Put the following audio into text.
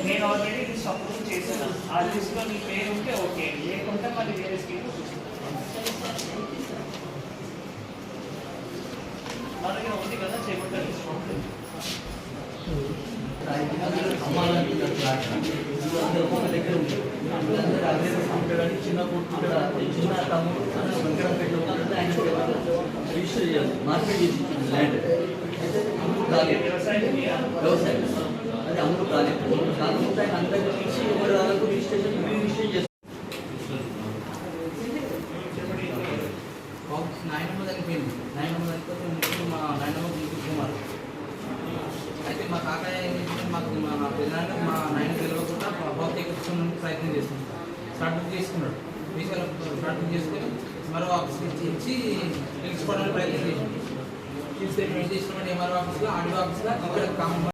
నేను already list approve చేశాను. ఆ లిస్ట్లో నీ పేరు ఉంటే ఓకే, లేకుంటే మళ్ళీ వేరే స్కీమ్ మా దగ్గర ఉంది కదా చేయకుండా లిస్ట్ చిన్న తమ్ముడు రిజిస్టర్ చేయాలి, మార్కెట్ చేసి ల్యాండ్ వ్యవసాయం అది అమలు కాలేదు. కాకపోతే ఆయన అందరికీ ఇచ్చి ఎవరి వాళ్ళకు రిజిస్ట్రేషన్ రిజిస్టర్ చేస్తారు. నాయనమ్మ చనిపోయింది. నాయనమ్మ చనిపోతే మా నాయనమ్మ కుమార్ అయితే మా కాకాయ ఏం చేసింది, మాకు మా పెద్దనాన్న మా నాయన తెలియకుండా బాబు ఎక్కించుకోవడానికి ప్రయత్నం చేస్తుంది. స్టార్ట్ బుక్ చేసుకున్నాడు. విషయాలు స్టార్ట్ బుక్ చేసుకొని మరో ఆఫీస్ ఇచ్చి తెలుసుకోవడానికి ప్రయత్నం చేసింది. తీసుకెళ్ళి ఏం చేసినామంటే ఎంఆర్ఓ ఆఫీస్లో, ఆర్డీఓ ఆఫీస్లో ఇక్కడ కామన్